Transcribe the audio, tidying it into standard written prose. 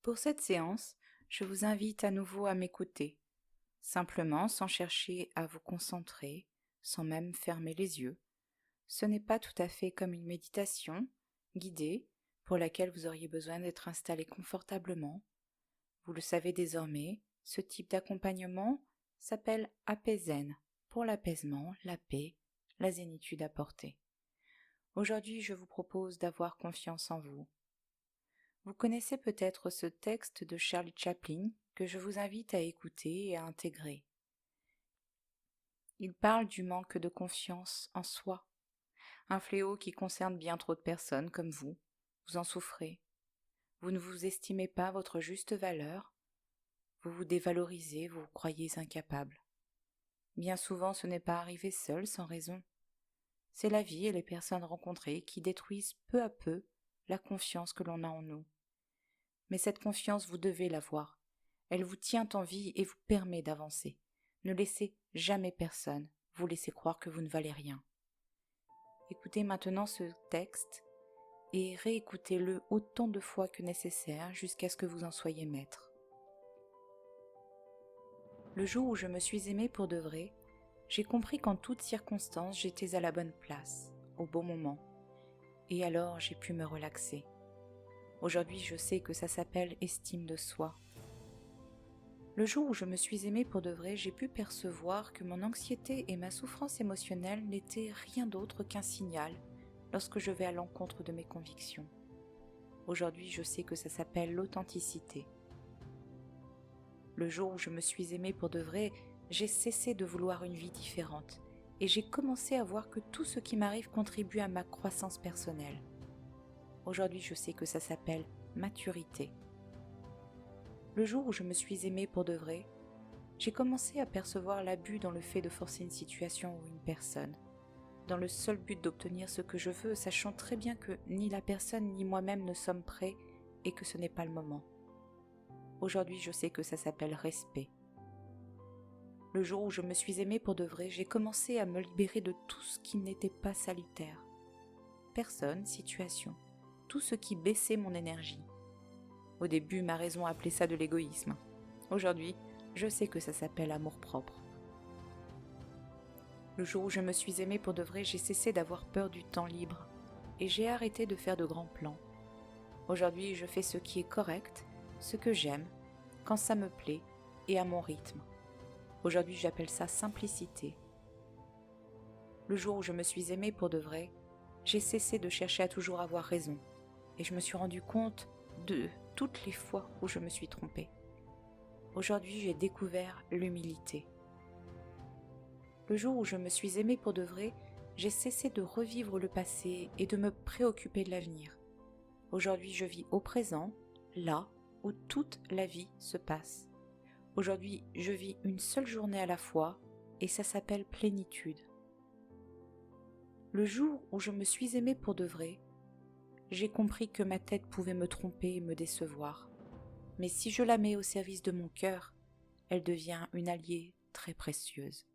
Pour cette séance, je vous invite à nouveau à m'écouter, simplement sans chercher à vous concentrer, sans même fermer les yeux. Ce n'est pas tout à fait comme une méditation guidée pour laquelle vous auriez besoin d'être installé confortablement. Vous le savez désormais, ce type d'accompagnement s'appelle Apaisen, pour l'apaisement, la paix, la zénitude apportée. Aujourd'hui, je vous propose d'avoir confiance en vous. Vous connaissez peut-être ce texte de Charlie Chaplin que je vous invite à écouter et à intégrer. Il parle du manque de confiance en soi, un fléau qui concerne bien trop de personnes comme vous. Vous en souffrez. Vous ne vous estimez pas votre juste valeur, vous vous dévalorisez, vous vous croyez incapable. Bien souvent, ce n'est pas arrivé seul, sans raison. C'est la vie et les personnes rencontrées qui détruisent peu à peu la confiance que l'on a en nous. Mais cette confiance, vous devez l'avoir. Elle vous tient en vie et vous permet d'avancer. Ne laissez jamais personne vous laisser croire que vous ne valez rien. Écoutez maintenant ce texte et réécoutez-le autant de fois que nécessaire jusqu'à ce que vous en soyez maître. Le jour où je me suis aimée pour de vrai, j'ai compris qu'en toutes circonstances j'étais à la bonne place, au bon moment. Et alors j'ai pu me relaxer. Aujourd'hui je sais que ça s'appelle estime de soi. Le jour où je me suis aimée pour de vrai, j'ai pu percevoir que mon anxiété et ma souffrance émotionnelle n'étaient rien d'autre qu'un signal lorsque je vais à l'encontre de mes convictions. Aujourd'hui, je sais que ça s'appelle l'authenticité. Le jour où je me suis aimée pour de vrai, j'ai cessé de vouloir une vie différente et j'ai commencé à voir que tout ce qui m'arrive contribue à ma croissance personnelle. Aujourd'hui, je sais que ça s'appelle maturité. Le jour où je me suis aimée pour de vrai, j'ai commencé à percevoir l'abus dans le fait de forcer une situation ou une personne, dans le seul but d'obtenir ce que je veux, sachant très bien que ni la personne ni moi-même ne sommes prêts et que ce n'est pas le moment. Aujourd'hui, je sais que ça s'appelle respect. Le jour où je me suis aimée pour de vrai, j'ai commencé à me libérer de tout ce qui n'était pas salutaire. Personne, situation, tout ce qui baissait mon énergie. Au début, ma raison appelait ça de l'égoïsme. Aujourd'hui, je sais que ça s'appelle amour-propre. Le jour où je me suis aimée pour de vrai, j'ai cessé d'avoir peur du temps libre et j'ai arrêté de faire de grands plans. Aujourd'hui, je fais ce qui est correct, ce que j'aime, quand ça me plaît et à mon rythme. Aujourd'hui, j'appelle ça simplicité. Le jour où je me suis aimée pour de vrai, j'ai cessé de chercher à toujours avoir raison et je me suis rendu compte de toutes les fois où je me suis trompée. Aujourd'hui, j'ai découvert l'humilité. Le jour où je me suis aimée pour de vrai, j'ai cessé de revivre le passé et de me préoccuper de l'avenir. Aujourd'hui, je vis au présent, là où toute la vie se passe. Aujourd'hui, je vis une seule journée à la fois et ça s'appelle plénitude. Le jour où je me suis aimée pour de vrai, j'ai compris que ma tête pouvait me tromper et me décevoir. Mais si je la mets au service de mon cœur, elle devient une alliée très précieuse.